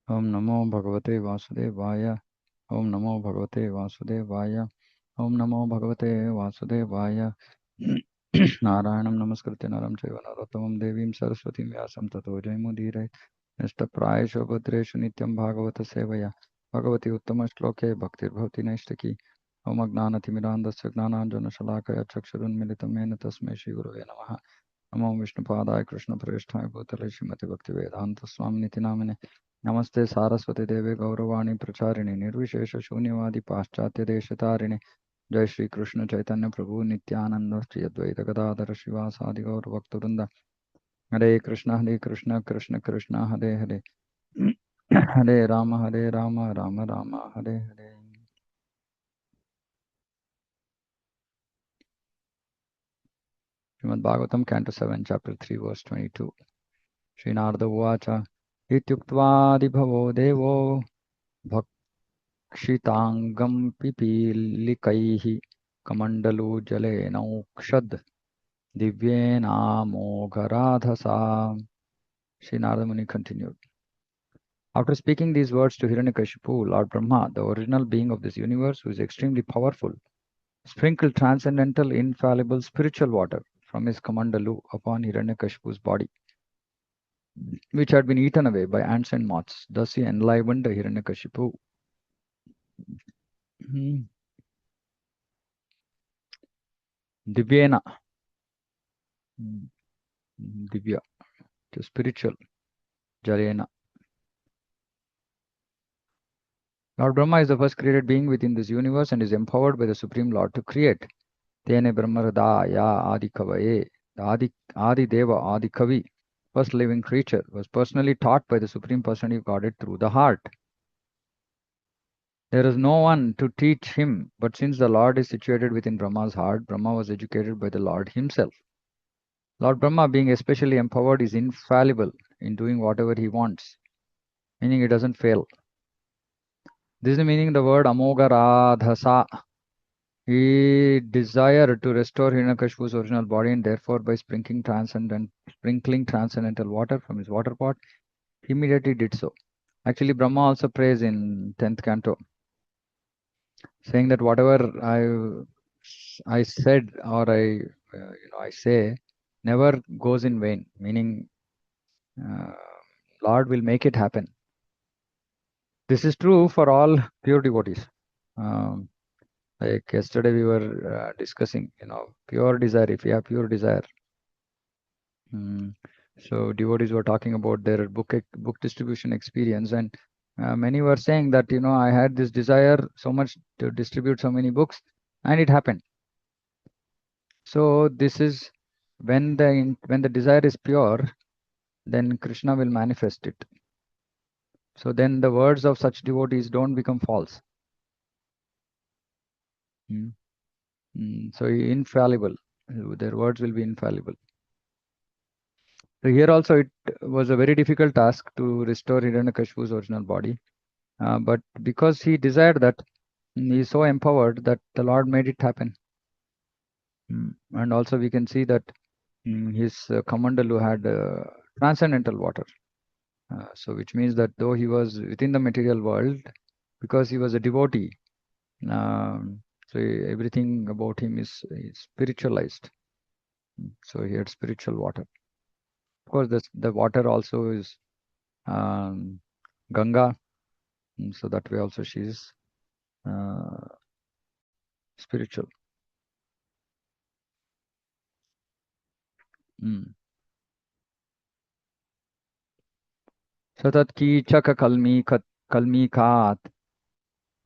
ओम नमो भगवते वासुदेवाय। ओम नमो भगवते वासुदेवाय। ओम नमो भगवते वासुदेवाय। नारायणं नमस्कृत्य नरं चैव नरोत्तमं देवीं सरस्वतीं व्यासं ततो जयमुदीरये। नष्टप्रायेषु भद्रेषु नित्यं भागवत सेवया भगवती उत्तमश्लोके भक्तिर्भवति नैष्टिकी। ओम अज्ञानतिमिरान्धस्य ज्ञानाञ्जनशलाकया चक्षुरुन्मिलितं येन तस्मै श्रीगुरवे नमः। नमो विष्णुपादाय कृष्णप्रेष्ठाय भूतले श्रीमतिभक्तिवेदान्तस्वामिनिति नामिने। नमस्ते सारस्वती देवे गौरवाणी प्रचारिणे निर्विशेषशून्यवादी पाश्चात्यदेशतारिणे। जय श्री कृष्ण चैतन्य प्रभु नित्यानंद श्री अद्वैत गदाधर शिवासादि गौर भक्तवृंद। Hare Krishna Krishna Krishna Hare Hare Hare Ram Ram Ram Hare Hare. Srimad Bhagavatam canto 7 chapter 3 verse 22। Shri Narada उवाच इत्युक्त्वादिभवो देवो भक्षितांगं पिपीलिकैः कमण्डलूजलेनौक्षध दिव्येनामोघराधसा। Sri Narada Muni continued. After speaking these words to Hiranyakashipu, Lord Brahma, the original being of this universe, who is extremely powerful, sprinkled transcendental, infallible spiritual water from his kamandalu upon Hiranyakashipu's body, which had been eaten away by ants and moths. Thus he enlivened Hiranyakashipu. Divyena, Divya, to spiritual, Jarena. Lord Brahma is the first created being within this universe and is empowered by the Supreme Lord to create. Tene Brahmaradaya Adi Kavaye, the Adi Deva Adi Kavi, first living creature, was personally taught by the Supreme Personality of Godhead through the heart. There is no one to teach him, but since the Lord is situated within Brahma's heart, Brahma was educated by the Lord himself. Lord Brahma, being especially empowered, is infallible in doing whatever he wants, meaning he doesn't fail. This is the meaning of the word Amogaradhasa. He desired to restore Hiranyakashipu's original body, and therefore by sprinkling transcendental water from his water pot, he immediately did so. Actually, Brahma also prays in 10th canto, saying that whatever I said or I say never goes in vain, meaning Lord will make it happen. This is true for all pure devotees. Like yesterday we were discussing, pure desire. If you have pure desire, so devotees were talking about their book distribution experience, and many were saying that I had this desire so much to distribute so many books, and it happened. So this is when the desire is pure, then Krishna will manifest it. So then the words of such devotees don't become false. So infallible. Their words will be infallible. So here also it was a very difficult task to restore Hiranyakashipu's original body. But because he desired that, he is so empowered that the Lord made it happen. And also we can see that his Kamandalu had transcendental water. So which means that though he was within the material world, because he was a devotee, so everything about him is spiritualized. So he had spiritual water. Of course, the water also is Ganga. So that way also she is spiritual. सतत्कीचक कल्मीकात्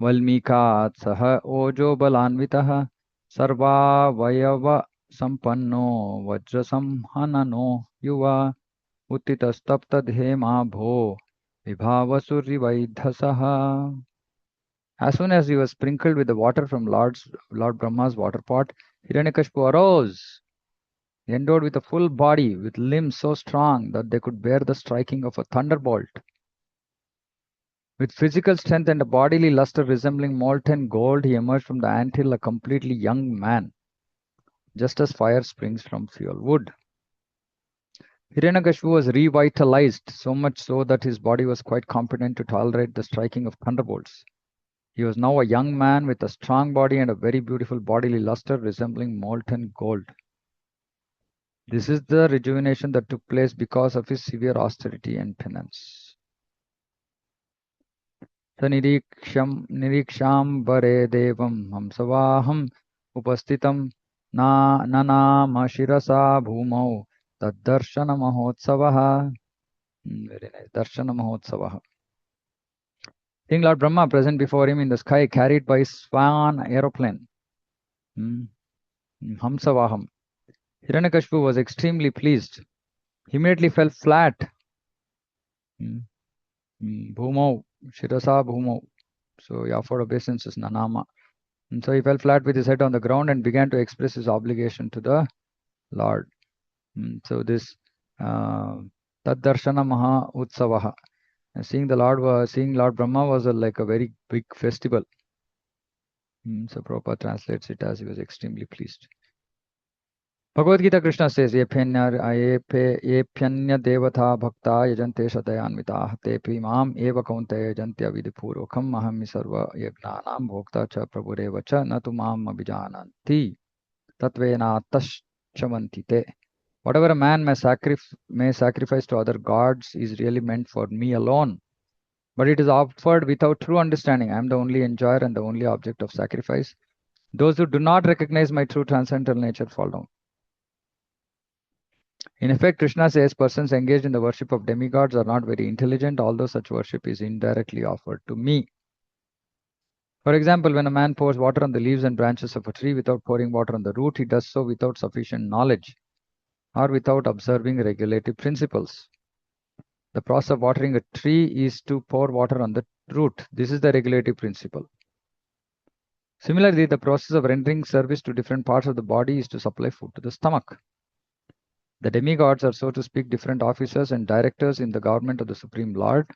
वल्मीकात् सह ओजो बलान्वितः सर्वावयव संपन्नो वज्रसंहननो युवा उत्थितस्तप्तधेमा भो विभावसुरिवैधसः. As soon as he was sprinkled with the water from Lord Brahma's water pot, Hiranyakashipu arose, endowed with a full body, with limbs so strong that they could bear the striking of a thunderbolt. With physical strength and a bodily luster resembling molten gold, he emerged from the anthill a completely young man, just as fire springs from fuel wood. Hiranyakashipu was revitalized, so much so that his body was quite competent to tolerate the striking of thunderbolts. He was now a young man with a strong body and a very beautiful bodily luster resembling molten gold. This is the rejuvenation that took place because of his severe austerity and penance. Nirikshambare devam hamsavaham upastitam nanama shirasa bhumau taddarshana mahotsavaha. Very nice. Darshana mahotsavaha. Seeing Lord Brahma present before him in the sky, carried by swan aeroplane. Hamsavaham. Hiranyakashipu was extremely pleased. He immediately fell flat. Bhumau, Shirasa Bhumau. So he offered obeisances, Nanama. And so he fell flat with his head on the ground and began to express his obligation to the Lord. So this Taddarshana Maha Utsavaha. Seeing Lord Brahma was like a very big festival. So Prabhupada translates it as he was extremely pleased. Bhagavad Gita Krishna says, Yepyanya devata bhakta yajante shatayanvita tepi mam eva kaunteya yajantya vidipurvakam mahami sarva yagnanam bhokta cha prabhureva cha natu mam abhijananti tatvena tashchamanti te. Whatever a man may sacrifice to other gods is really meant for me alone. But it is offered without true understanding. I am the only enjoyer and the only object of sacrifice. Those who do not recognize my true transcendental nature fall down. In effect, Krishna says persons engaged in the worship of demigods are not very intelligent, although such worship is indirectly offered to me. For example, when a man pours water on the leaves and branches of a tree without pouring water on the root, he does so without sufficient knowledge or without observing regulative principles. The process of watering a tree is to pour water on the root. This is the regulative principle. Similarly, the process of rendering service to different parts of the body is to supply food to the stomach. The demigods are, so to speak, different officers and directors in the government of the Supreme Lord.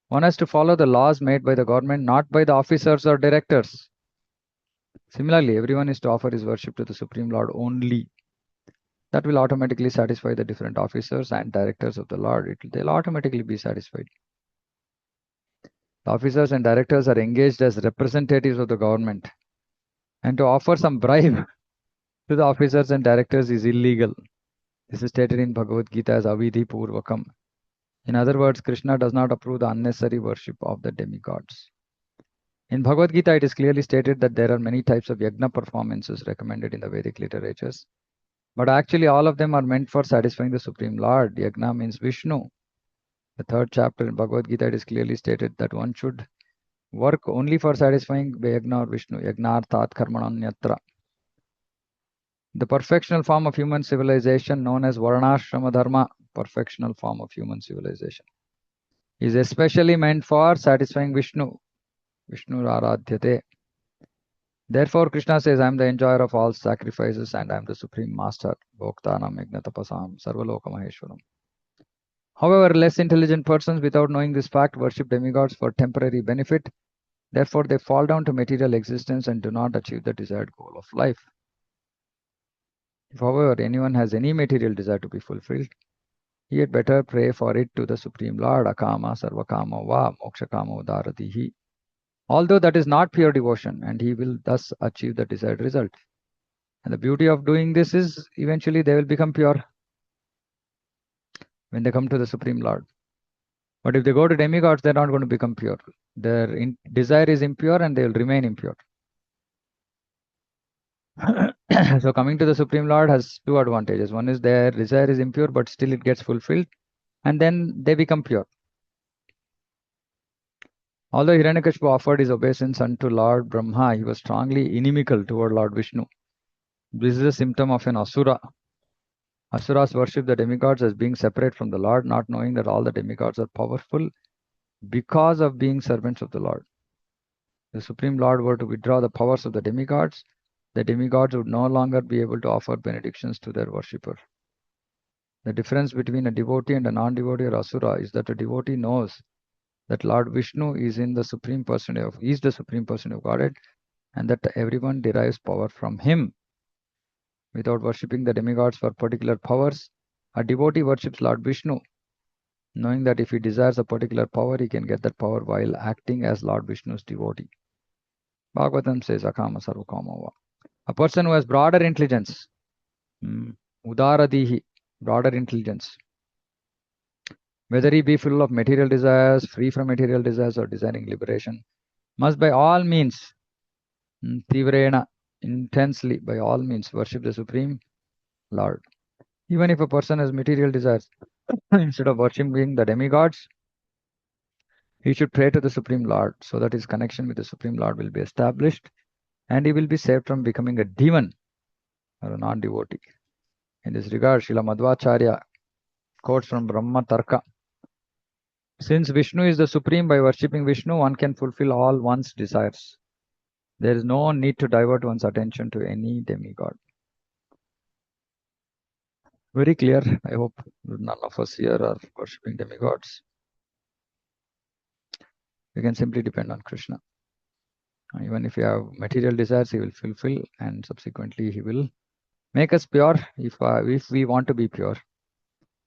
One has to follow the laws made by the government, not by the officers or directors. Similarly, everyone is to offer his worship to the Supreme Lord only. That will automatically satisfy the different officers and directors of the Lord. They'll automatically be satisfied. The officers and directors are engaged as representatives of the government. And to offer some bribe to the officers and directors is illegal. This is stated in Bhagavad Gita as Avidhi Purvakam. In other words, Krishna does not approve the unnecessary worship of the demigods. In Bhagavad Gita, it is clearly stated that there are many types of yajna performances recommended in the Vedic literatures. But actually, all of them are meant for satisfying the Supreme Lord. Yajna means Vishnu. The third chapter in Bhagavad Gita, it is clearly stated that one should work only for satisfying Yajna or Vishnu. Yajnarthat karmananyatra. The perfectional form of human civilization known as Varnashrama Dharma, perfectional form of human civilization, is especially meant for satisfying Vishnu. Vishnu Aradhyate. Therefore, Krishna says, I am the enjoyer of all sacrifices and I am the supreme master. Bhoktanam Yajnatapasam Sarvaloka Maheshwaram. However, less intelligent persons without knowing this fact worship demigods for temporary benefit. Therefore, they fall down to material existence and do not achieve the desired goal of life. If, however, anyone has any material desire to be fulfilled, he had better pray for it to the Supreme Lord, Akama, Sarvakama, Va, Mokshakama, Udaratihi. Although that is not pure devotion, and he will thus achieve the desired result. And the beauty of doing this is eventually they will become pure when they come to the Supreme Lord. But if they go to demigods, they're not going to become pure. Their desire is impure and they will remain impure. So coming to the Supreme Lord has two advantages. One is their desire is impure, but still it gets fulfilled, and then they become pure. Although Hiranyakashipu offered his obeisance unto Lord Brahma, he was strongly inimical toward Lord Vishnu. This is a symptom of an asura. Asuras worship the demigods as being separate from the Lord, not knowing that all the demigods are powerful because of being servants of the Lord. If the Supreme Lord were to withdraw the powers of the demigods would no longer be able to offer benedictions to their worshipper. The difference between a devotee and a non-devotee or asura is that a devotee knows that Lord Vishnu is the supreme person of Godhead, and that everyone derives power from him. Without worshipping the demigods for particular powers, A devotee worships Lord Vishnu, knowing that if he desires a particular power, he can get that power while acting as Lord Vishnu's devotee. Bhagavatam says, Akama Sarvakama. A person who has broader intelligence, Udaradihi, broader intelligence, whether he be full of material desires, free from material desires, or desiring liberation, must by all means, Tivrena, intensely, by all means, worship the Supreme Lord. Even if a person has material desires, instead of worshipping the demigods, he should pray to the Supreme Lord so that his connection with the Supreme Lord will be established and he will be saved from becoming a demon or a non devotee. In this regard, Srila Madhvacharya quotes from Brahma Tarka. Since Vishnu is the Supreme, by worshipping Vishnu, one can fulfill all one's desires. There is no need to divert one's attention to any demigod. Very clear. I hope none of us here are worshipping demigods. We can simply depend on Krishna. Even if you have material desires, he will fulfill, and subsequently he will make us pure if we want to be pure.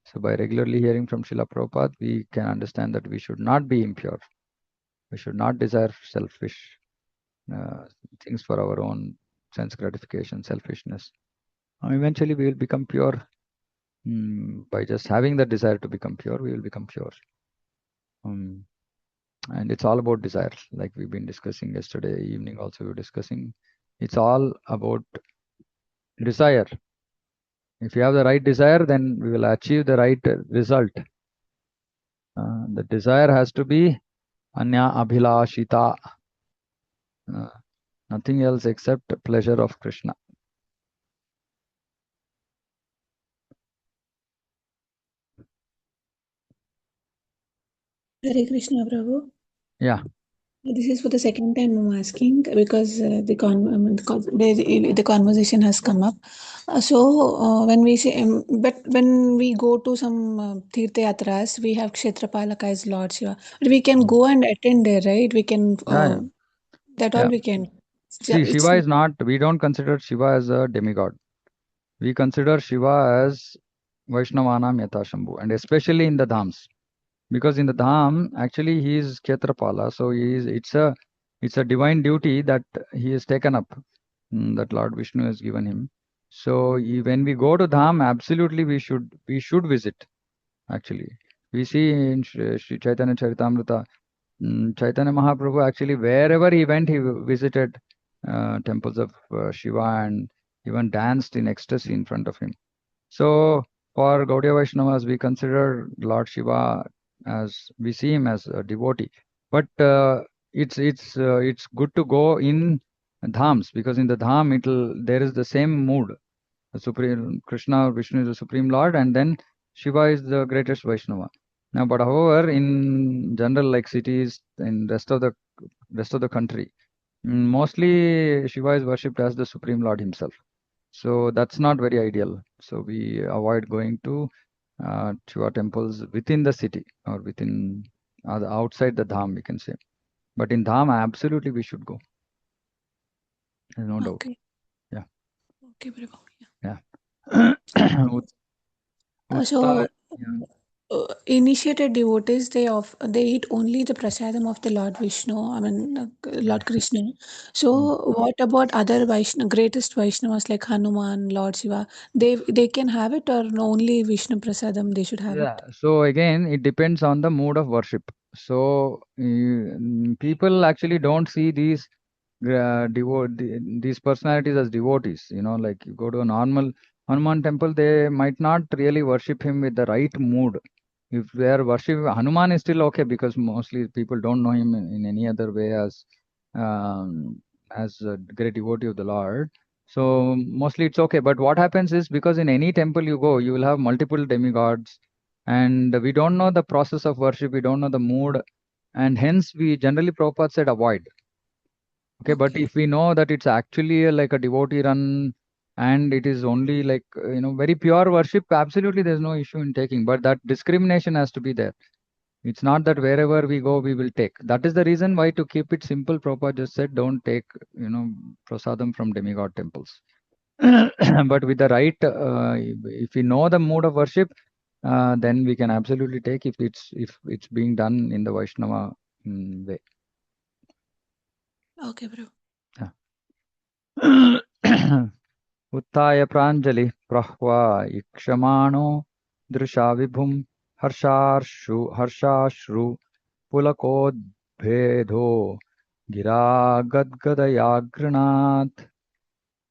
So by regularly hearing from Srila Prabhupada, we can understand that we should not be impure. We should not desire selfish things for our own sense gratification, selfishness. Eventually, we will become pure. By just having the desire to become pure, we will become pure. And it's all about desire, like we've been discussing yesterday evening. Also, we were discussing. It's all about desire. If you have the right desire, then we will achieve the right result. The desire has to be anya abhilashita. Nothing else except pleasure of Krishna. Hare Krishna, Prabhu. Yeah. This is for the second time I'm asking because the conversation has come up. When we say, but when we go to some Tirtha Yatras, we have Kshetrapalaka as Lord Shiva. But we can go and attend there, right? We can, Yeah. that all Yeah. we can. See, It's Shiva is not, we don't consider Shiva as a demigod. We consider Shiva as Vaishnavanam Yatashambhu, and especially in the Dhams. Because in the Dham, actually he is Kshetrapala, so it's a divine duty that he has taken up, that Lord Vishnu has given him. So when we go to Dham, absolutely we should visit. Actually, we see in Sri Chaitanya Charitamrita, Chaitanya Mahaprabhu actually wherever he went, he visited temples of Shiva and even danced in ecstasy in front of him. So for Gaudiya Vaishnavas, we consider Lord Shiva as we see him as a devotee. But it's good to go in dhams, because in the dham there is the same mood. The Supreme Krishna or Vishnu is the Supreme Lord, and then Shiva is the greatest Vaishnava. Now, but however, in general, like cities and rest of the country, mostly Shiva is worshipped as the Supreme Lord himself. So that's not very ideal. So we avoid going to Shiva temples within the city or within outside the dham, we can say. But in dham, absolutely we should go. There's no doubt. okay. Yeah. Okay, Prabhu. Yeah. Yeah. Utta, So, yeah. initiated devotees they eat only the prasadam of the Lord Vishnu. I mean Lord Krishna. So, Mm. what about other greatest Vaishnavas like Hanuman, Lord Shiva? They can have it, or no, only Vishnu prasadam they should have Yeah. it. So again, it depends on the mood of worship. So people actually don't see these personalities as devotees. Like you go to a normal Hanuman temple, they might not really worship him with the right mood. If they are worship Hanuman is still okay, because mostly people don't know him in any other way um, as a great devotee of the Lord. So mostly it's okay. But what happens is, because in any temple you go, you will have multiple demigods, and we don't know the process of worship. We don't know the mood, and hence we generally Prabhupada said avoid. Okay, but Okay. if we know that it's actually like a devotee run, and it is only like very pure worship, absolutely there's no issue in taking. But that discrimination has to be there. It's not that wherever we go we will take. That is the reason why, to keep it simple, Prabhupada just said don't take prasadam from demigod temples. But with the right, if we know the mode of worship, then we can absolutely take if it's being done in the Vaishnava way. Okay, bro. उत्थाय प्राञ्जलि प्रह्वा ईक्षमाणो दृशा विभुं हर्षाश्रु पुलकोद्भेदो गिरा गद्गदया गृणात्.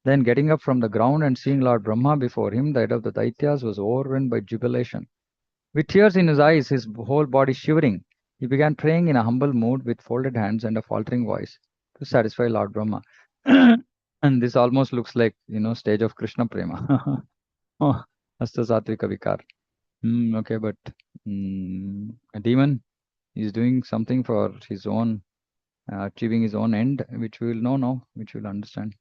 Then getting up from the ground and seeing Lord Brahma before him, the head of the Daityas was overrun by jubilation. With tears in his eyes, his whole body shivering, he began praying in a humble mood with folded hands and a faltering voice to satisfy Lord Brahma. And this almost looks like, stage of Krishna Prema. Oh, Asta Satvika Vikar. Okay, but a demon is doing something for his own, achieving his own end, which we will know now, which we will understand.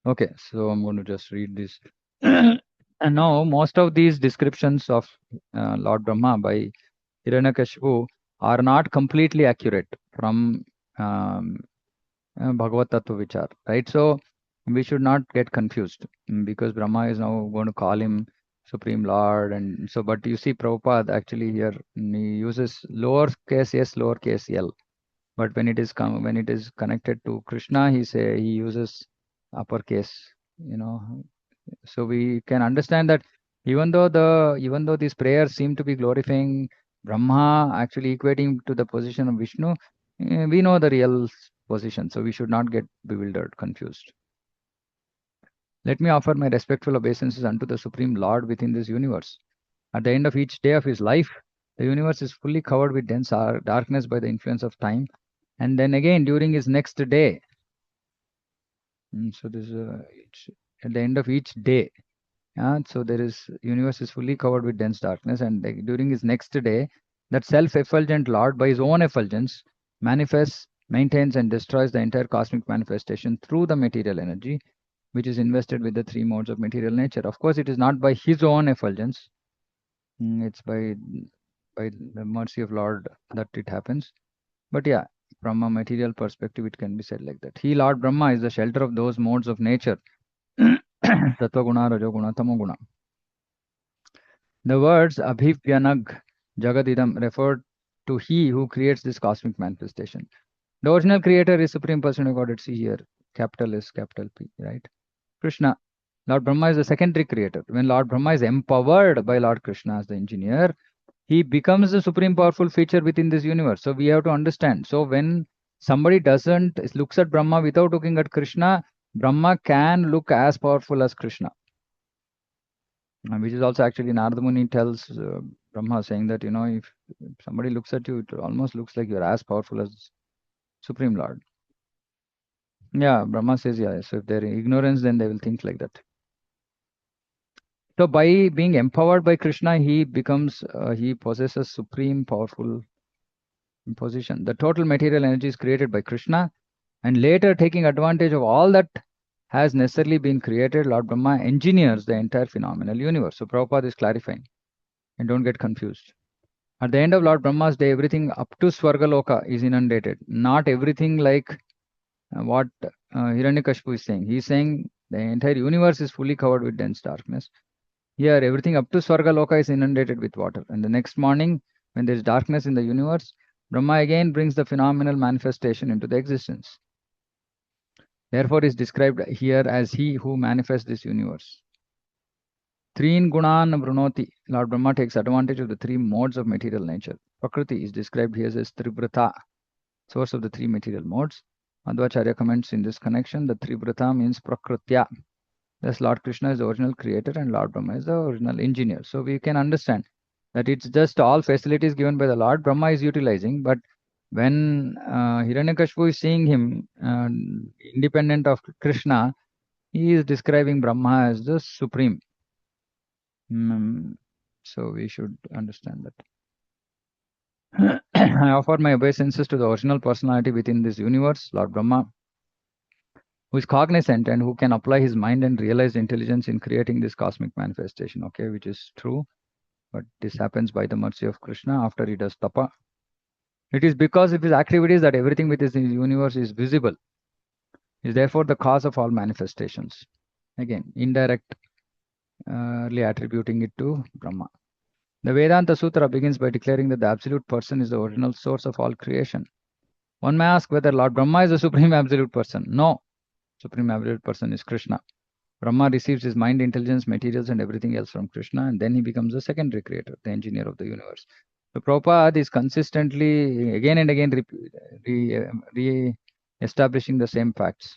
Okay, so I'm going to just read this. And now, most of these descriptions of Lord Brahma by Hiranyakashipu are not completely accurate from Bhagavad Tattva Vichar, right? So we should not get confused because Brahma is now going to call him Supreme Lord, and so. But you see, Prabhupada actually here he uses lowercase s, lowercase l. But when it is connected to Krishna, he uses uppercase. So we can understand that even though these prayers seem to be glorifying Brahma, actually equating to the position of Vishnu, we know the real position, so we should not get bewildered, confused. Let me offer my respectful obeisances unto the Supreme Lord within this universe. At the end of each day of his life, the universe is fully covered with dense darkness by the influence of time, and then again during his next day. So this at the end of each day. So there is universe is fully covered with dense darkness, and during his next day, that self-effulgent Lord, by his own effulgence, manifests, maintains, and destroys the entire cosmic manifestation through the material energy, which is invested with the three modes of material nature. Of course, it is not by his own effulgence; it's by the mercy of Lord that it happens. But yeah, from a material perspective, it can be said like that. He, Lord Brahma, is the shelter of those modes of nature. Sattva guna, rajoguna, tamoguna. The words Abhivyanag Jagadidam refer to he who creates this cosmic manifestation. The original creator is Supreme Person of Godhead. See here, capital S, capital P, right? Krishna. Lord Brahma is the secondary creator. When Lord Brahma is empowered by Lord Krishna as the engineer, he becomes the supreme powerful feature within this universe. So we have to understand. So when somebody doesn't looks at Brahma without looking at Krishna, Brahma can look as powerful as Krishna. Which is also actually Narada Muni tells Brahma, saying that if somebody looks at you, it almost looks like you're as powerful as Supreme Lord. Yeah, Brahma says, yeah. So if they're ignorance, then they will think like that. So by being empowered by Krishna, he possesses supreme powerful position. The total material energy is created by Krishna, and later taking advantage of all that has necessarily been created, Lord Brahma engineers the entire phenomenal universe. So Prabhupada is clarifying, and don't get confused. At the end of Lord Brahma's day, everything up to Swargaloka is inundated. Not everything like what Hiranyakashipu is saying. He's saying the entire universe is fully covered with dense darkness. Here, everything up to Swargaloka is inundated with water. And the next morning, when there is darkness in the universe, Brahma again brings the phenomenal manifestation into the existence. Therefore, is described here as he who manifests this universe. Treen gunan vrunoti. Lord Brahma takes advantage of the three modes of material nature. Prakriti is described here as Tribrata, source of the three material modes. Madhvacharya comments in this connection, the Tribrata means Prakritya. Thus, Lord Krishna is the original creator and Lord Brahma is the original engineer. So we can understand that it's just all facilities given by the Lord Brahma is utilizing, but when Hiranyakashipu is seeing him independent of Krishna, he is describing Brahma as the supreme. So we should understand that. I offer my obeisances to the original personality within this universe, Lord Brahma, who is cognizant and who can apply his mind and realized intelligence in creating this cosmic manifestation, okay, which is true. But this happens by the mercy of Krishna after he does tapa. It is because of his activities that everything within the universe is visible. is therefore the cause of all manifestations. Again, indirectly attributing it to Brahma. The Vedanta Sutra begins by declaring that the absolute person is the original source of all creation. One may ask whether Lord Brahma is the supreme absolute person. No, supreme absolute person is Krishna. Brahma receives his mind, intelligence, materials, and everything else from Krishna, and then he becomes the secondary creator, the engineer of the universe. So Prabhupada is consistently, again and again, re-establishing the same facts.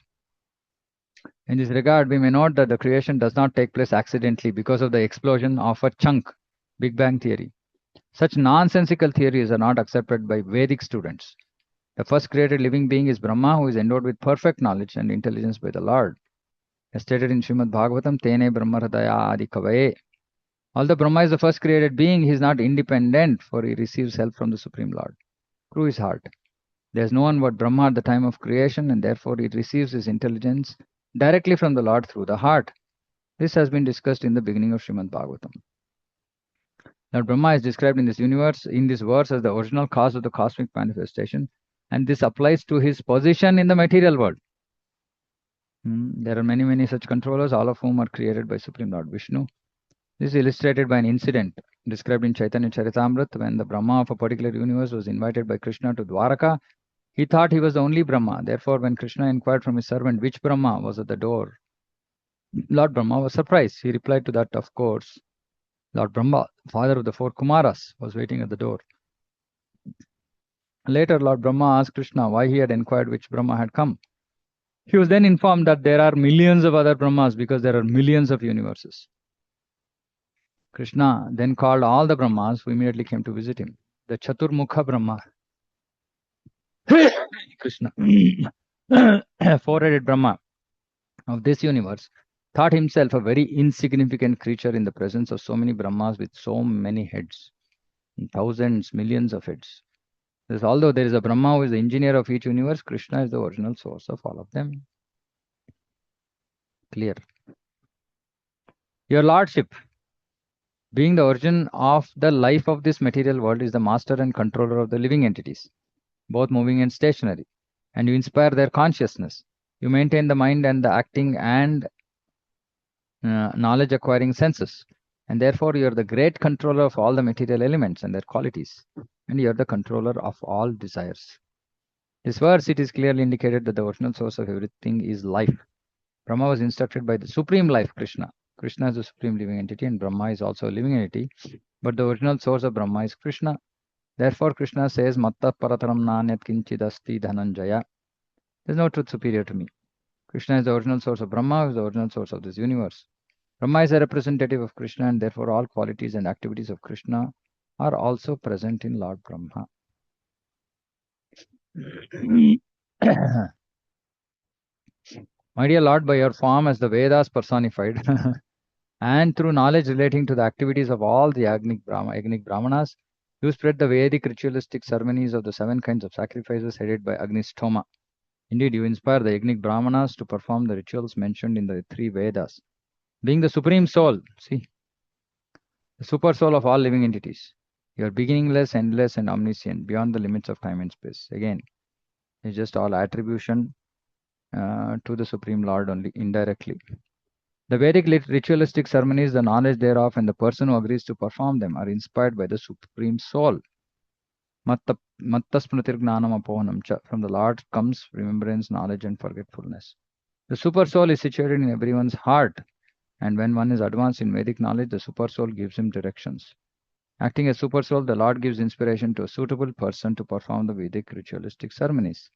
In this regard, we may note that the creation does not take place accidentally because of the explosion of a chunk, Big Bang theory. Such nonsensical theories are not accepted by Vedic students. The first created living being is Brahma, who is endowed with perfect knowledge and intelligence by the Lord. As stated in Srimad Bhagavatam, Tene Brahmaradaya Adi Kavaye. Although Brahma is the first created being, he is not independent, for he receives help from the Supreme Lord through his heart. There is no one but Brahma at the time of creation, and therefore he receives his intelligence directly from the Lord through the heart. This has been discussed in the beginning of Srimad Bhagavatam. Lord Brahma is described in this universe, in this verse, as the original cause of the cosmic manifestation, and this applies to his position in the material world. There are many such controllers, all of whom are created by Supreme Lord Vishnu. This is illustrated by an incident described in Chaitanya Charitamrita. When the Brahma of a particular universe was invited by Krishna to Dwaraka, he thought he was the only Brahma. Therefore, when Krishna inquired from his servant which Brahma was at the door, Lord Brahma was surprised. He replied to that, of course, Lord Brahma, father of the four Kumaras, was waiting at the door. Later, Lord Brahma asked Krishna why he had inquired which Brahma had come. He was then informed that there are millions of other Brahmas because there are millions of universes. Krishna then called all the Brahmas who immediately came to visit him. The Chaturmukha Brahma, Krishna, four-headed Brahma of this universe, thought himself a very insignificant creature in the presence of so many Brahmas with so many heads, thousands, millions of heads. Thus, although there is a Brahma who is the engineer of each universe, Krishna is the original source of all of them. Clear. Your Lordship, being the origin of the life of this material world, is the master and controller of the living entities, both moving and stationary, and you inspire their consciousness. You maintain the mind and the acting and knowledge acquiring senses, and therefore you are the great controller of all the material elements and their qualities, and you are the controller of all desires. This verse, it is clearly indicated that the original source of everything is life. Brahma was instructed by the supreme life, Krishna. Krishna is the supreme living entity, and Brahma is also a living entity, but the original source of Brahma is Krishna. Therefore, Krishna says, Matta parataram nanyat kinchidasti dhananjaya. There is no truth superior to me. Krishna is the original source of Brahma, who is the original source of this universe. Brahma is a representative of Krishna, and therefore all qualities and activities of Krishna are also present in Lord Brahma. My dear Lord, by your form as the Vedas personified, and through knowledge relating to the activities of all the Agnik Brahmanas, you spread the Vedic ritualistic ceremonies of the 7 kinds of sacrifices headed by Agnistoma. Indeed, you inspire the Agnik Brahmanas to perform the rituals mentioned in the 3 Vedas. Being the supreme soul, see, the super soul of all living entities, you are beginningless, endless, and omniscient, beyond the limits of time and space. Again, it's just all attribution to the Supreme Lord only, indirectly. The Vedic ritualistic ceremonies, the knowledge thereof, and the person who agrees to perform them are inspired by the Supreme Soul. Matta smritir gnanam apohanam cha. From the Lord comes remembrance, knowledge, and forgetfulness. The Super Soul is situated in everyone's heart, and when one is advanced in Vedic knowledge, the Super Soul gives him directions. Acting as Super Soul, the Lord gives inspiration to a suitable person to perform the Vedic ritualistic ceremonies.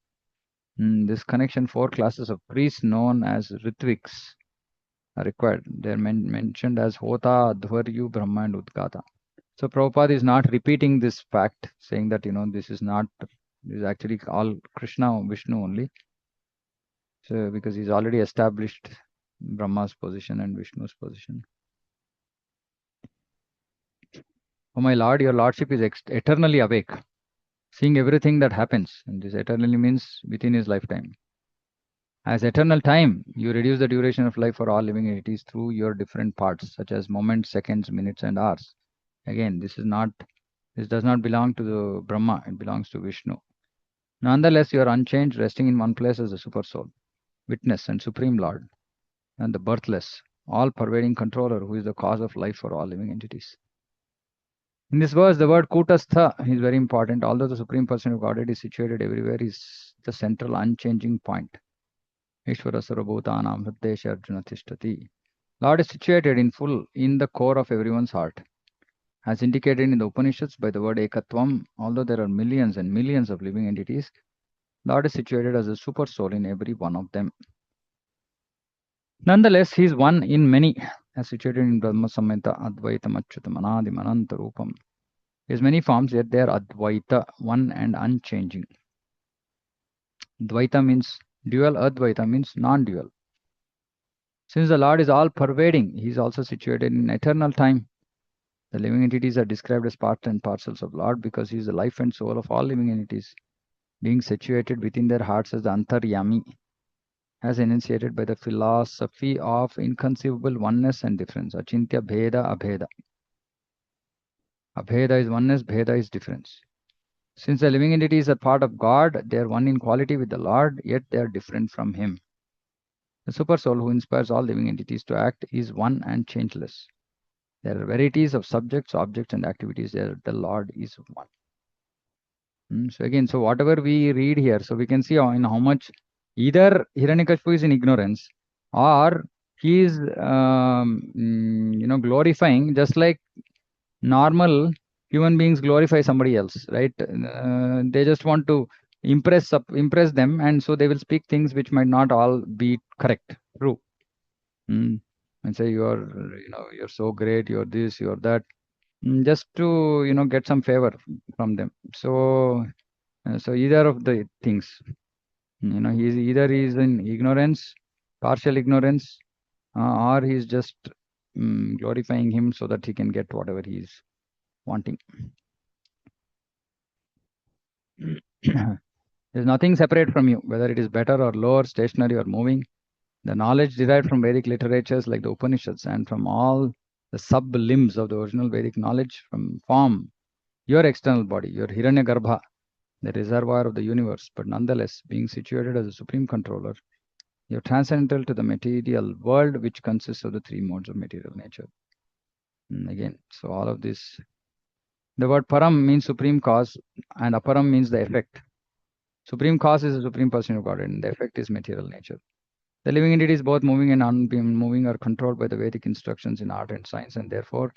In this connection, 4 classes of priests known as Ritviks are required. They are mentioned as Hota, Adhvaryu, Brahma, and Udgata. So Prabhupada is not repeating this fact, saying that, this is actually all Krishna, Vishnu only. So because he's already established Brahma's position and Vishnu's position. Oh my Lord, your Lordship is eternally awake, seeing everything that happens. And this eternally means within his lifetime. As eternal time, you reduce the duration of life for all living entities through your different parts, such as moments, seconds, minutes, and hours. Again, this does not belong to the Brahma, it belongs to Vishnu. Nonetheless, you are unchanged, resting in one place as a super soul. witness and supreme Lord, and the birthless, all-pervading controller who is the cause of life for all living entities. In this verse, the word Kutastha is very important. Although the Supreme Person of Godhead is situated everywhere, is the central unchanging point. Ishvara Sarvabhutanam Hriddesha Arjuna Tishtati. Lord is situated in full in the core of everyone's heart. As indicated in the Upanishads by the word Ekatvam, although there are millions and millions of living entities, Lord is situated as a super soul in every one of them. Nonetheless, he is one in many, as situated in Brahma Samhita, Advaitam Achyutam Anadim Ananta Rupam. He has many forms, yet they are Advaita, one and unchanging. Dvaita means dual, Advaita means non-dual. Since the Lord is all-pervading, he is also situated in eternal time. The living entities are described as part and parcels of Lord because he is the life and soul of all living entities, being situated within their hearts as the Antaryami, as enunciated by the philosophy of inconceivable oneness and difference. Achintya Bheda Abheda. Abheda is oneness, Bheda is difference. Since the living entities are part of God, they are one in quality with the Lord, yet they are different from him. The super soul who inspires all living entities to act is one and changeless. There are varieties of subjects, objects, and activities. The Lord is one. So again, so whatever we read here, so we can see in how much either Hiranyakashipu is in ignorance or he is, glorifying, just like normal human beings glorify somebody else, right? They just want to impress them, and so they will speak things which might not all be correct, true. And say you're so great, you're this, you're that, just to get some favor from them. So either of the things, he's in ignorance, partial ignorance, or he's just glorifying him so that he can get whatever he's wanting. There's nothing separate from you, whether it is better or lower, stationary or moving. The knowledge derived from Vedic literatures like the Upanishads and from all the sub-limbs of the original Vedic knowledge from form your external body, your Hiranyagarbha, the reservoir of the universe, but nonetheless being situated as a supreme controller, you're transcendental to the material world, which consists of the three modes of material nature. And again, so all of this, the word param means supreme cause and aparam means the effect. Supreme cause is the supreme person of God, and the effect is material nature. The living entities, both moving and unmoving, are controlled by the Vedic instructions in art and science, and therefore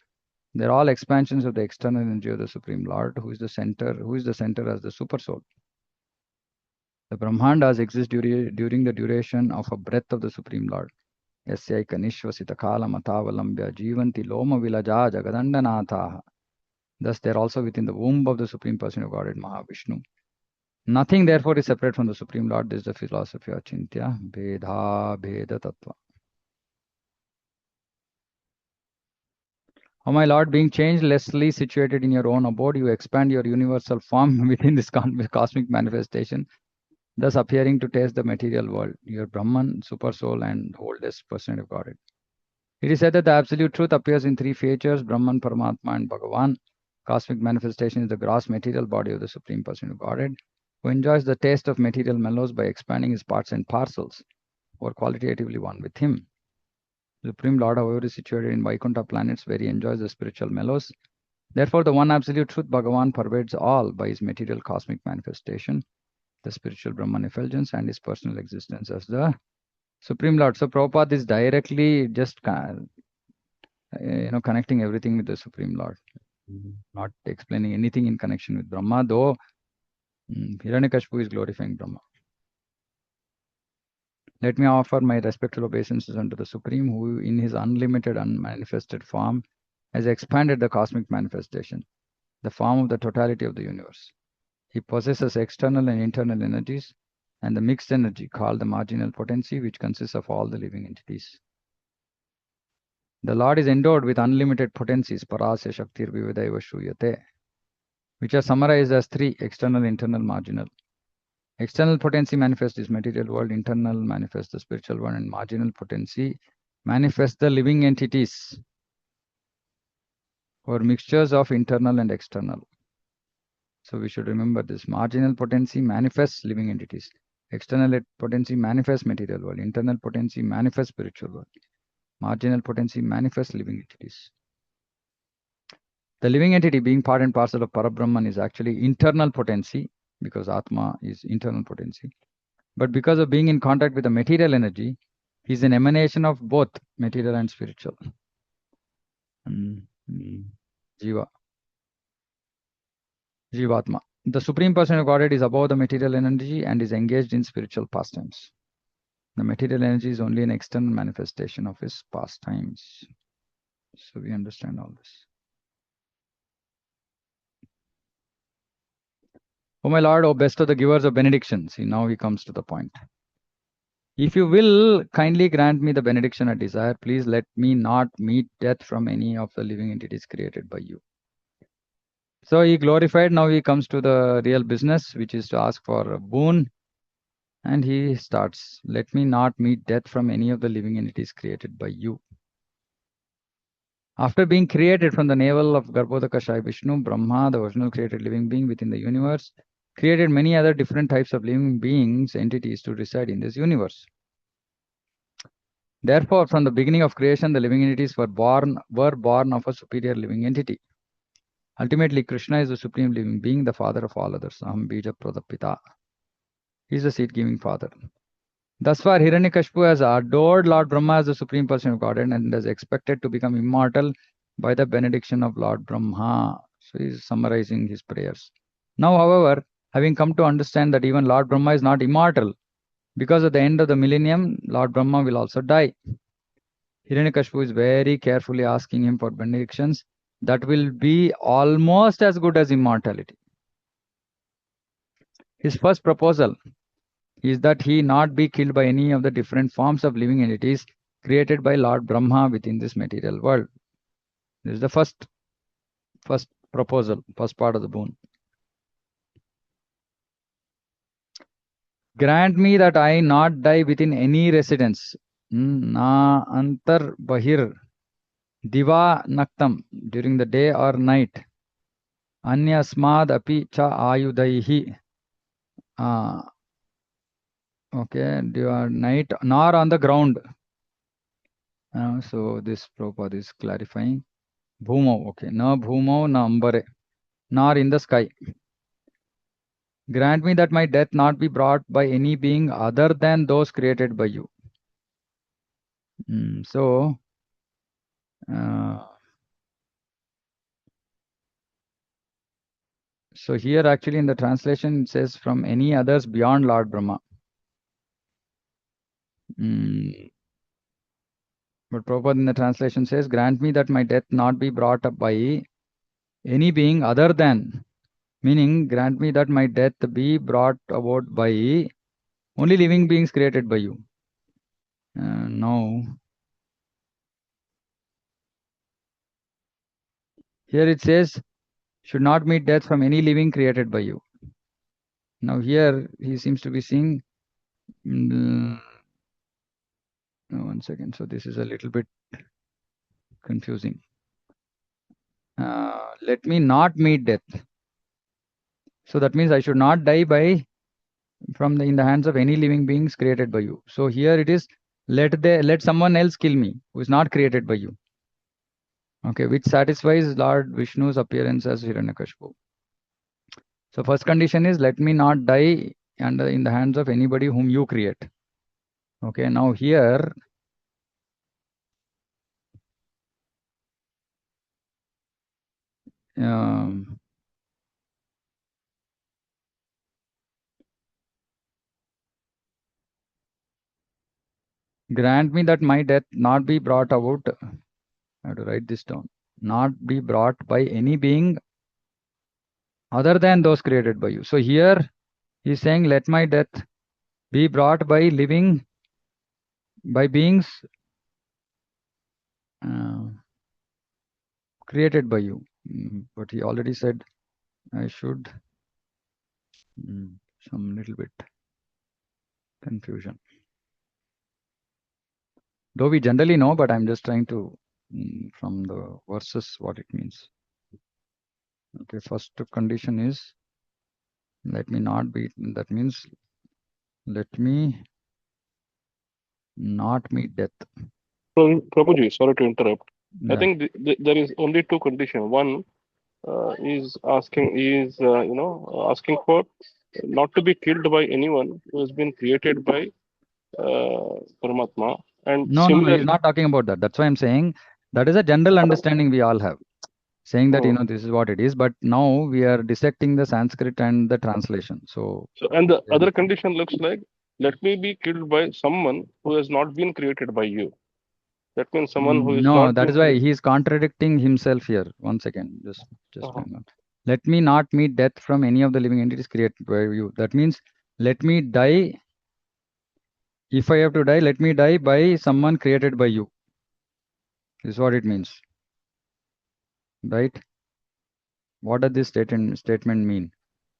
they're all expansions of the external energy of the Supreme Lord, who is the center as the super soul. The Brahmandas exist during the duration of a breath of the Supreme Lord. Yasyaika nishvasita kala matavalambya jivanti loma vilaja jagadandanatha. Thus, they are also within the womb of the Supreme Person of Godhead, Mahavishnu. Nothing, therefore, is separate from the Supreme Lord. This is the philosophy of Chintya, Bheda, Bheda Tattva. O my Lord, being changelessly situated in your own abode, you expand your universal form within this cosmic manifestation, thus appearing to taste the material world, your Brahman, Super Soul, and oldest person of Godhead. It is said that the absolute truth appears in three features, Brahman, Paramatma, and Bhagavan. Cosmic manifestation is the gross material body of the Supreme Person of Godhead, who enjoys the taste of material mellows by expanding his parts and parcels, who are qualitatively one with him. The Supreme Lord, however, is situated in Vaikuntha planets where he enjoys the spiritual mellows. Therefore, the one absolute truth, Bhagavan, pervades all by his material cosmic manifestation, the spiritual Brahman effulgence, and his personal existence as the Supreme Lord. So Prabhupada is directly just connecting everything with the Supreme Lord, not explaining anything in connection with Brahma, though Hiranyakashipu is glorifying Brahma. Let me offer my respectful obeisances unto the Supreme, who in his unlimited, unmanifested form has expanded the cosmic manifestation, the form of the totality of the universe. He possesses external and internal energies and the mixed energy called the marginal potency, which consists of all the living entities. The Lord is endowed with unlimited potencies, Parasya Shaktir Vividaiva Shuyate, which are summarized as three: external, internal, marginal. External potency manifests this material world, internal manifests the spiritual one, and marginal potency manifests the living entities, or mixtures of internal and external. So we should remember this. Marginal potency manifests living entities. External potency manifests material world. Internal potency manifests spiritual world. Marginal potency manifests living entities. The living entity being part and parcel of Parabrahman is actually internal potency, because Atma is internal potency. But because of being in contact with the material energy, he is an emanation of both material and spiritual. Jiva. Jivatma. The Supreme Person of Godhead is above the material energy and is engaged in spiritual pastimes. The material energy is only an external manifestation of his pastimes. So we understand all this. O my Lord, O best of the givers of benedictions. See, now he comes to the point. If you will kindly grant me the benediction I desire, please let me not meet death from any of the living entities created by you. So he glorified. Now he comes to the real business, which is to ask for a boon. And he starts, let me not meet death from any of the living entities created by you. After being created from the navel of Garbhodakashayi Vishnu, Brahma, the original created living being within the universe, created many other different types of living beings, entities to reside in this universe. Therefore, from the beginning of creation, the living entities were born of a superior living entity. Ultimately, Krishna is the supreme living being, the father of all others. Aham Bija Pradapita. He is the seed-giving father. Thus far, Hiranyakashipu has adored Lord Brahma as the supreme person of Godhead and is expected to become immortal by the benediction of Lord Brahma. So he is summarizing his prayers. Now, however, having come to understand that even Lord Brahma is not immortal, because at the end of the millennium, Lord Brahma will also die. Hiranyakashipu is very carefully asking him for benedictions that will be almost as good as immortality. His first proposal is that he not be killed by any of the different forms of living entities created by Lord Brahma within this material world. This is the first proposal, first part of the boon. Grant me that I not die within any residence. Na antar bahir diva naktam, during the day or night. Anyasmad api cha ayudaihi. Okay, night nor on the ground. So this Prabhupada is clarifying. Bhumau, okay. Na bhumau na ambare, nor in the sky. Grant me that my death not be brought by any being other than those created by you. So here actually in the translation it says from any others beyond Lord Brahma. But Prabhupada in the translation says, grant me that my death not be brought up by any being other than, meaning grant me that my death be brought about by only living beings created by you. Now, here it says, should not meet death from any living created by you. Now here he seems to be saying, one second, so this is a little bit confusing. Let me not meet death. So that means I should not die by in the hands of any living beings created by you. So here it is, let someone else kill me who is not created by you. Okay, which satisfies Lord Vishnu's appearance as Hiranyakashipu. So first condition is let me not die in the hands of anybody whom you create. Okay, now here grant me that my death not be brought about. I have to write this down. Not be brought by any being other than those created by you. So here he is saying, let my death be brought by beings created by you. But he already said I should. Some little bit confusion. Though we generally know, but I'm just trying to, from the verses, what it means. Okay, first condition is let me not be, that means let me not meet death. Prabhuji, sorry to interrupt. I Yeah. think there is only two conditions. One is asking for not to be killed by anyone who has been created by Paramatma. And No, no, no. He's similarly, not talking about that. That's why I'm saying that is a general understanding we all have, saying that hmm. this is what it is. But now we are dissecting the Sanskrit and the translation. So So, and the there other is- condition looks like, let me be killed by someone who has not been created by you. That means someone who is no, not that been is why created. he is contradicting himself here. Once again, just Uh-huh. hang on. Let me not meet death from any of the living entities created by you. That means let me die. If I have to die, let me die by someone created by you. This is what it means, right? What does this statement mean?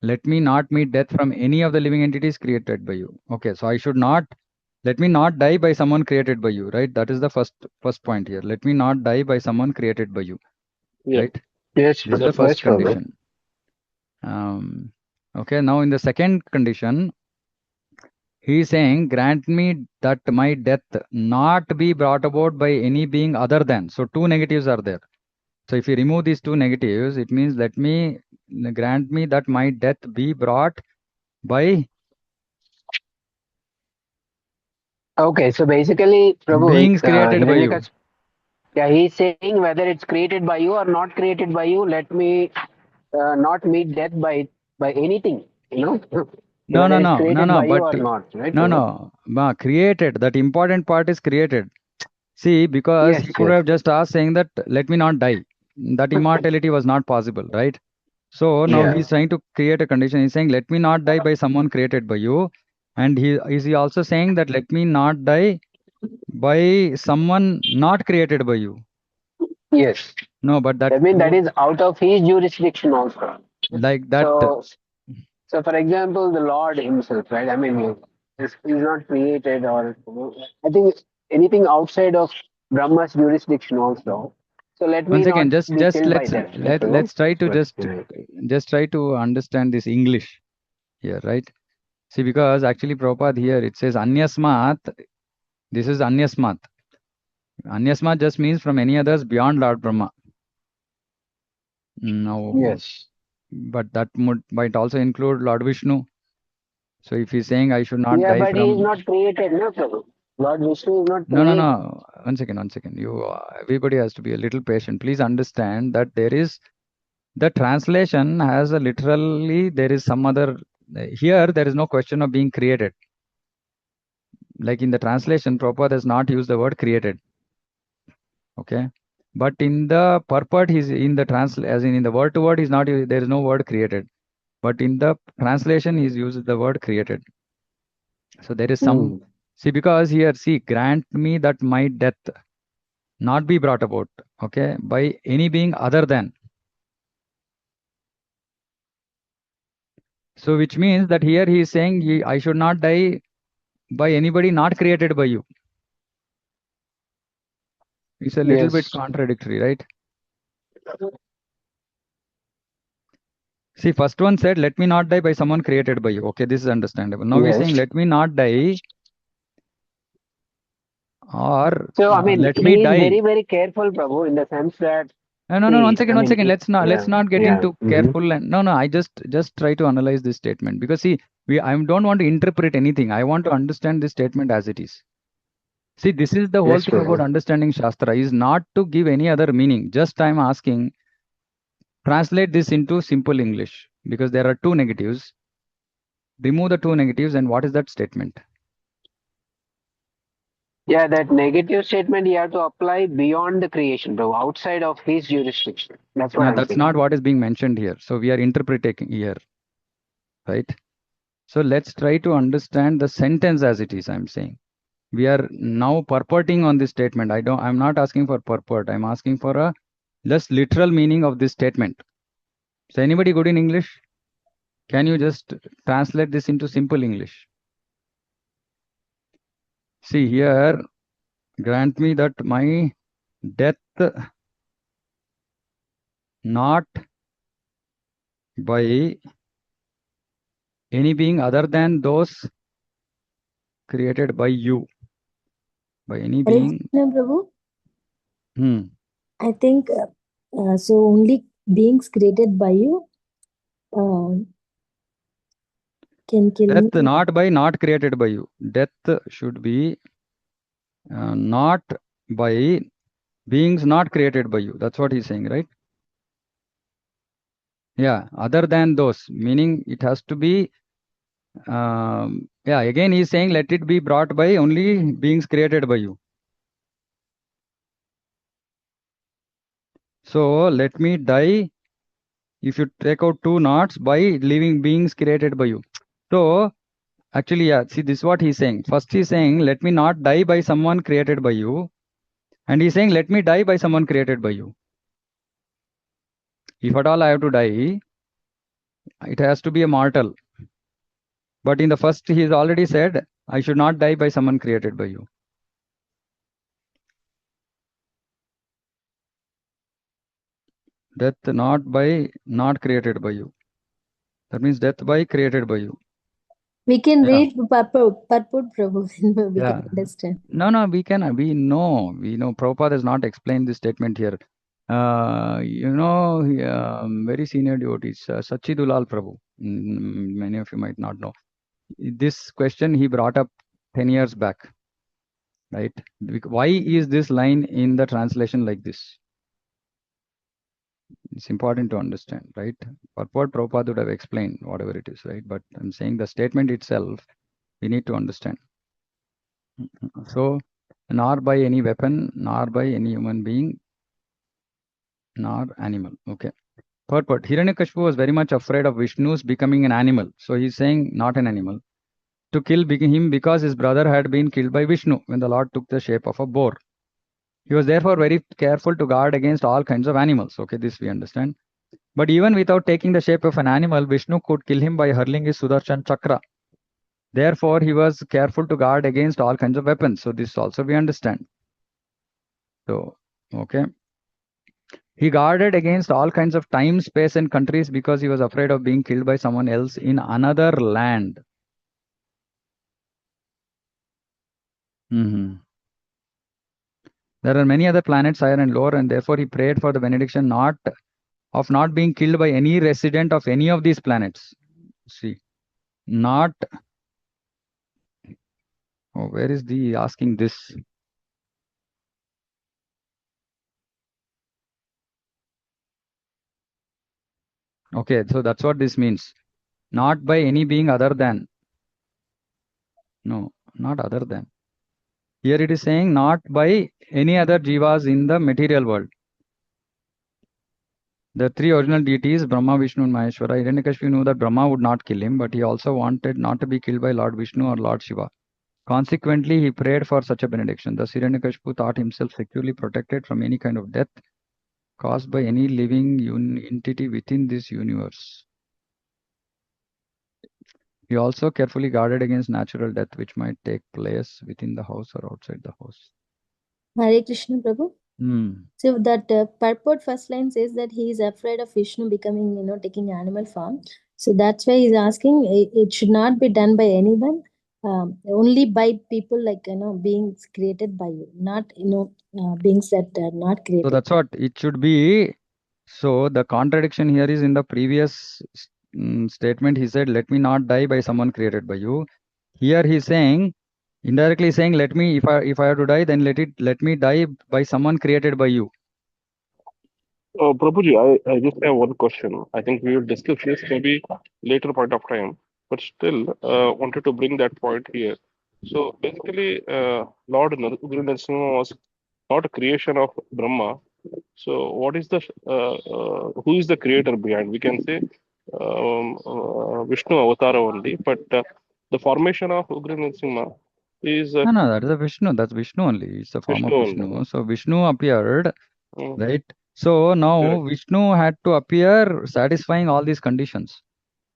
Let me not meet death from any of the living entities created by you. Okay, so I should not, let me not die by someone created by you, right? That is the first point here. Let me not die by someone created by you, Yeah, right? Yes, This is the that's first yes, Prabhu. condition. Okay, now in the second condition, he is saying, grant me that my death not be brought about by any being other than. So two negatives are there. So if you remove these two negatives, it means let me grant me that my death be brought by Okay, so basically, Prabhu, beings created by you. Hiranyakas, yeah, he's saying whether it's created by you or not created by you, let me not meet death by anything, No, whether no, it's no, no, created no, by you but or not, right, no, Prabhu? no, created. That important part is created. See, because he Yes, could yes, have just asked saying that let me not die. That immortality was not possible, right? So now yeah, he's trying to create a condition. He's saying, let me not die by someone created by you. And he also saying that let me not die by someone not created by you. yes. No, but that That means that two, is out of his jurisdiction also. like that. So, so for example, the Lord Himself, right? I mean, he's not created, or I think anything outside of Brahma's jurisdiction also. So let Once me not again, be just killed by them, right, Prabhu? let's try That's to what. Yeah. just try to understand this English here, right? See, because actually Prabhupada here it says Anyasmat. This is Anyasmat. Anyasmat just means from any others beyond Lord Brahma. Now, Yes. but that might also include Lord Vishnu. So if he's saying I should not Yeah, die but he is from, not created, no, Prabhu. Lord Vishnu is not no, no, created. no. One second, one second. You, everybody has to be a little patient. Please understand that there is the translation has a literally there is some other here there is no question of being created. Like in the translation, Prabhupada does not use the word created. Okay, but in the purport, he's in the as in the word to word, he's not. There is no word created. But in the translation, he's used the word created. So there is some, Hmm. see, because here, see, grant me that my death not be brought about, okay, by any being other than. So which means that here he is saying I should not die by anybody not created by you. It's a little bit Yes. contradictory, right? See, first one said, let me not die by someone created by you. Okay, this is understandable. Now we're saying, Yes. let me not die or So I mean, let me he is die. very, very careful, Prabhu, in the sense that, No, no, one see, I second, one mean, second. Let's yeah, not get yeah. into careful and no, I just try to analyze this statement because see, I don't want to interpret anything. I want to understand this statement as it is. See, this is the whole Yes, thing about Prabhu. understanding Shastra is not to give any other meaning. Just I'm asking, translate this into simple English because there are two negatives. Remove the two negatives, and what is that statement? Yeah, that negative statement you have to apply beyond the creation, bro, outside of his jurisdiction. That's what Now, I'm that's saying. not what is being mentioned here. So we are interpreting here, right? So let's try to understand the sentence as it is. I'm saying we are now purporting on this statement. I'm not asking for purport. I'm asking for a less literal meaning of this statement. So anybody good in English? Can you just translate this into simple English? See here, grant me that my death not by any being other than those created by you, by any Hare being. Krishna, Prabhu. Hmm. I think so. Only beings created by you can kill me. Death not created by you. Death should be not by beings not created by you. That's what he's saying, right? Yeah, other than those, meaning it has to be, yeah, again he's saying let it be brought by only beings created by you. So let me die, if you take out two knots, by living beings created by you. So actually, yeah, see, this is what he's saying. First he's saying let me not die by someone created by you, and he's saying let me die by someone created by you. If at all I have to die, it has to be a mortal. But in the first, he has already said, I should not die by someone created by you. Death not created by you. That means death by created by you. We can Yeah. read purport, Prabhu. We Yeah. can understand. No, we know. Prabhupada has not explained this statement here. Very senior devotees, Sachidulal Prabhu. Many of you might not know. This question he brought up 10 years back. Right? Why is this line in the translation like this? It's important to understand, right? Purport Prabhupada would have explained whatever it is, right? But I'm saying the statement itself, we need to understand. So, nor by any weapon, nor by any human being, nor animal. Okay. Purport. Hiranyakashipu was very much afraid of Vishnu's becoming an animal. So he's saying not an animal. To kill him because his brother had been killed by Vishnu when the Lord took the shape of a boar. He was therefore very careful to guard against all kinds of animals. Okay, this we understand. But even without taking the shape of an animal, Vishnu could kill him by hurling his Sudarshan Chakra. Therefore, he was careful to guard against all kinds of weapons. So this also we understand. So, okay. He guarded against all kinds of time, space, and countries because he was afraid of being killed by someone else in another land. There are many other planets higher and lower, and therefore he prayed for the benediction not being killed by any resident of any of these planets. See, not. Oh, where is the asking this? Okay, so that's what this means. Not by any being other than. No, not other than. Here it is saying not by any other jivas in the material world. The three original deities, Brahma, Vishnu, and Maheshwara. Hiranyakashipu knew that Brahma would not kill him, but he also wanted not to be killed by Lord Vishnu or Lord Shiva. Consequently, he prayed for such a benediction. Thus, Hiranyakashipu thought himself securely protected from any kind of death caused by any living entity within this universe. He also carefully guarded against natural death which might take place within the house or outside the house. Hare Krishna, Prabhu. Hmm. So that purport first line says that he is afraid of Vishnu becoming, taking animal form. So that's why he's asking it should not be done by anyone, only by people like, beings created by you, not, beings that are not created. So that's what it should be. So the contradiction here is in the previous statement. He said, let me not die by someone created by you. Here he's saying, indirectly saying, let me, if I have to die, then let me die by someone created by you. Prabhuji, I just have one question. I think we will discuss this maybe later point of time, but still wanted to bring that point here. So basically, Lord Guru Narasimha was not a creation of Brahma. So what is the who is the creator behind? We can say Vishnu Avatara only, but the formation of Ugra Narasimha is No, that is a Vishnu. That's Vishnu only. It's a form Vishnu of only. Vishnu. So Vishnu appeared, Mm. right? So now Correct. Vishnu had to appear satisfying all these conditions,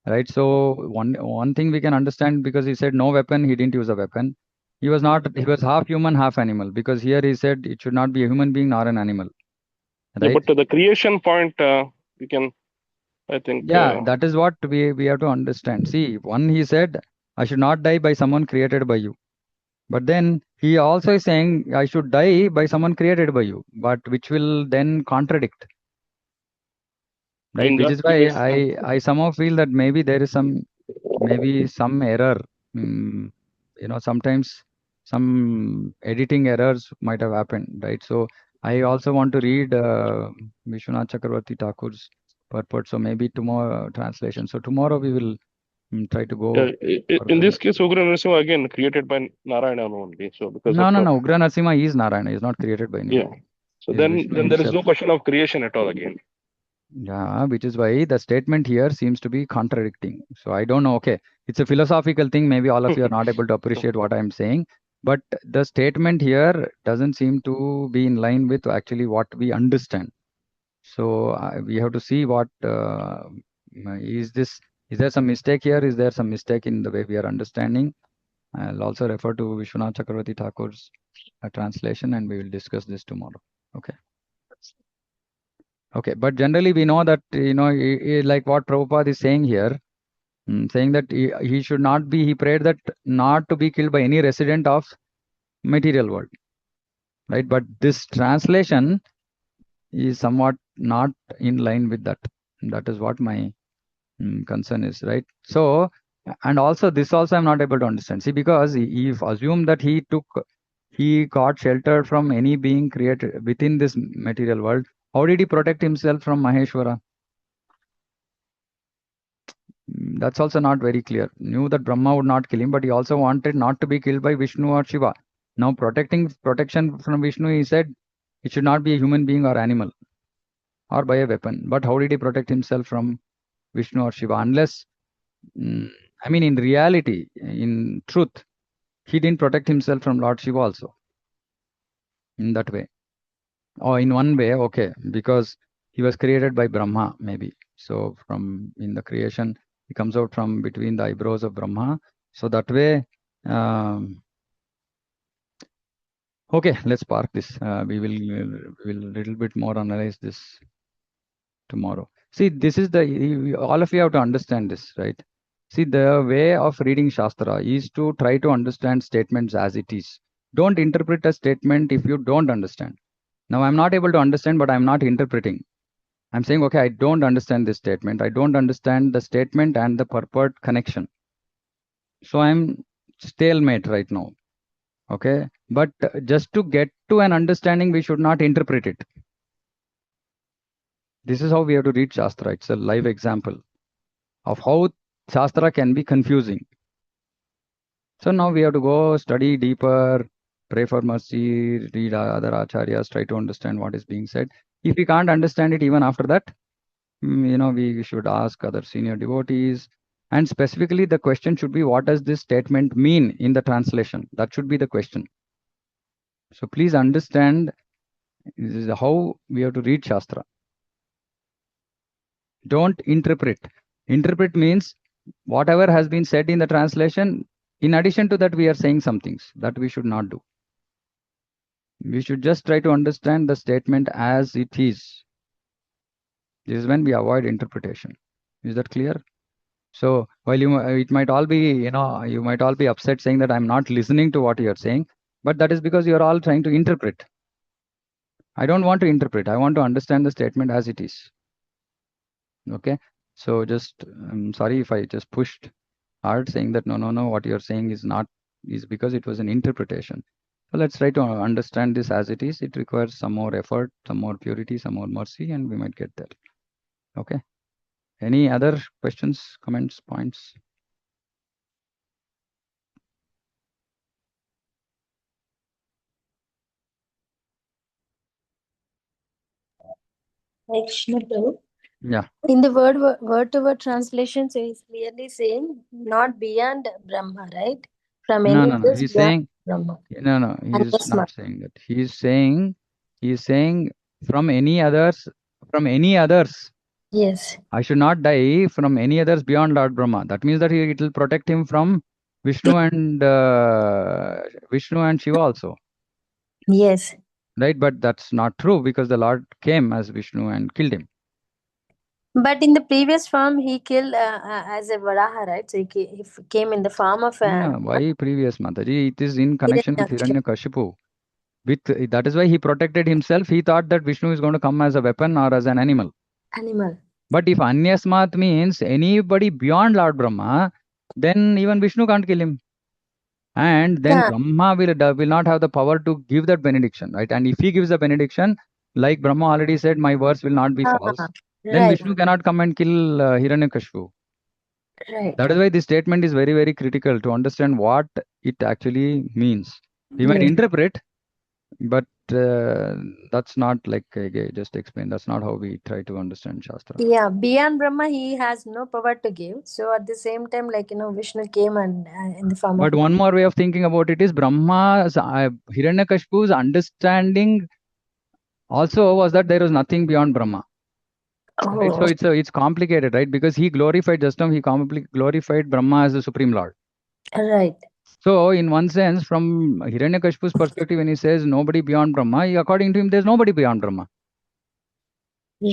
right? So one thing we can understand, because he said no weapon, he didn't use a weapon. He was half human, half animal, because here he said it should not be a human being nor an animal, Yeah, right? but the creation point, we can, I think. Yeah, that is what we have to understand. See, one, he said, I should not die by someone created by you. But then he also is saying I should die by someone created by you, but which will then contradict, right? In Which that is why case, I somehow feel that maybe there is some error. Sometimes some editing errors might have happened, right? So I also want to read Vishwanath Chakravarti Thakur's purport. So maybe tomorrow translation. So tomorrow we will try to go in further. this case, Ugra Narasimha again created by Narayana only. So because of No. Ugra Narasimha is Narayana. He is not created by yeah. anybody. So He is then Vishnu there is himself. no question of creation at all again. Yeah, which is why the statement here seems to be contradicting. So I don't know. Okay, it's a philosophical thing. Maybe all of you are not able to appreciate what I'm saying, but the statement here doesn't seem to be in line with actually what we understand. So we have to see what is this. Is there some mistake here? Is there some mistake in the way we are understanding? I'll also refer to Vishwanath Chakravarti Thakur's translation, and we will discuss this tomorrow. Okay. Okay, but generally we know that, like what Prabhupada is saying here, saying that he should not be, he prayed that not to be killed by any resident of material world, right? But this translation is somewhat not in line with that. That is what my concern is, right? So, and also this also I'm not able to understand. See, because he assumed that he got shelter from any being created within this material world. How did he protect himself from Maheshwara? That's also not very clear. Knew that Brahma would not kill him, but he also wanted not to be killed by Vishnu or Shiva. Now, protection from Vishnu, he said it should not be a human being or animal or by a weapon. But how did he protect himself from Vishnu or Shiva? Unless, I mean, in reality, in truth, he didn't protect himself from Lord Shiva also in that way. Or in one way, okay, because he was created by Brahma, maybe. So from in the creation, he comes out from between the eyebrows of Brahma. So that way, okay, let's park this. We will little bit more analyze this tomorrow. See, this is all of you have to understand this, right? See, the way of reading Shastra is to try to understand statements as it is. Don't interpret a statement if you don't understand. Now, I'm not able to understand, but I'm not interpreting. I'm saying, okay, I don't understand this statement. I don't understand the statement and the purport connection. So I'm stalemate right now. Okay. But just to get to an understanding, we should not interpret it. This is how we have to read Shastra. It's a live example of how Shastra can be confusing. So now we have to go study deeper, pray for mercy, read other acharyas, try to understand what is being said. If we can't understand it even after that, we should ask other senior devotees. And specifically, the question should be, what does this statement mean in the translation? That should be the question. So please understand, this is how we have to read Shastra. Don't interpret. Interpret means whatever has been said in the translation, in addition to that, we are saying some things that we should not do. We should just try to understand the statement as it is. This is when we avoid interpretation. Is that clear? So while it might all be, you might all be upset saying that I'm not listening to what you're saying, but that is because you're all trying to interpret. I don't want to interpret. I want to understand the statement as it is. Okay. So I'm sorry if I just pushed hard saying that no, what you're saying is because it was an interpretation. So let's try to understand this as it is. It requires some more effort, some more purity, some more mercy, and we might get there. Okay. Any other questions, comments, points? Yeah. In the word to word translation, so he's clearly saying not beyond Brahma, right? From any No. others He's beyond saying Brahma. no. He's Unless not saying that. He's saying from any others. yes. I should not die from any others beyond Lord Brahma. That means that it will protect him from Vishnu and Shiva also, Yes. right? But that's not true because the Lord came as Vishnu and killed him. But in the previous form, he killed as a Varaha, right? So he came in the form of Yeah, an why previous Mataji? It is in connection with Hiranyaksha Hiranyakashipu. That is why he protected himself. He thought that Vishnu is going to come as a weapon or as an animal. animal. But if Anyasmat means anybody beyond Lord Brahma, then even Vishnu can't kill him. And then Yeah. Brahma will not have the power to give that benediction, right? And if he gives the benediction, like Brahma already said, my words will not be false, then Right. Vishnu cannot come and kill Hiranyakashipu. Right. That is why this statement is very, very critical to understand what it actually means. We might Yes. interpret, but that's not like I just explained. That's not how we try to understand Shastra. Yeah, beyond Brahma, he has no power to give. So at the same time, like Vishnu came and in the form of. But one more way of thinking about it is Brahma's Hiranyakashipu's understanding also was that there was nothing beyond Brahma. Right? So Oh, it's complicated, right? Because he glorified just now, he glorified Brahma as the Supreme Lord. right, So in one sense, from Hiranyakashipu's perspective, when he says nobody beyond Brahma, according to him, there's nobody beyond Brahma.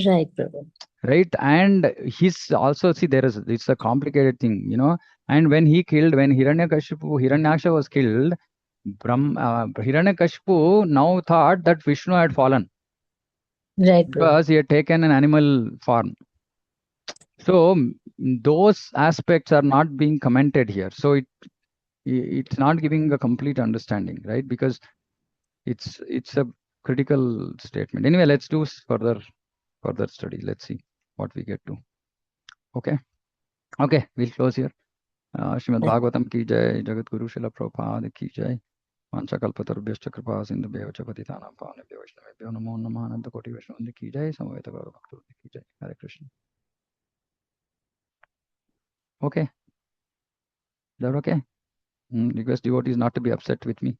right, Prabhu. Right? And he's also, see, it's a complicated thing, And when Hiranyaksha was killed, Hiranyakashipu now thought that Vishnu had fallen Right, Prabhu. because he had taken an animal form. So those aspects are not being commented here. So it's not giving a complete understanding, right? Because it's a critical statement. Anyway, let's do further study. Let's see what we get to. Okay, we'll close here. Shrimad Bhagavatam की जय, जगत गुरु शिला प्रभुपाद की जय। वाञ्छाकल्पतरुभ्यश्च कृपा सिन्धुभ्यः च पतितानां पावनेभ्यो वैष्णवेभ्यो नमो नमः। अनंत कोटि वैष्णववृंद की जय, समवेत गौर भक्तवृंद की जय। हरे Krishna. Okay, is that okay? Request devotees not to be upset with me.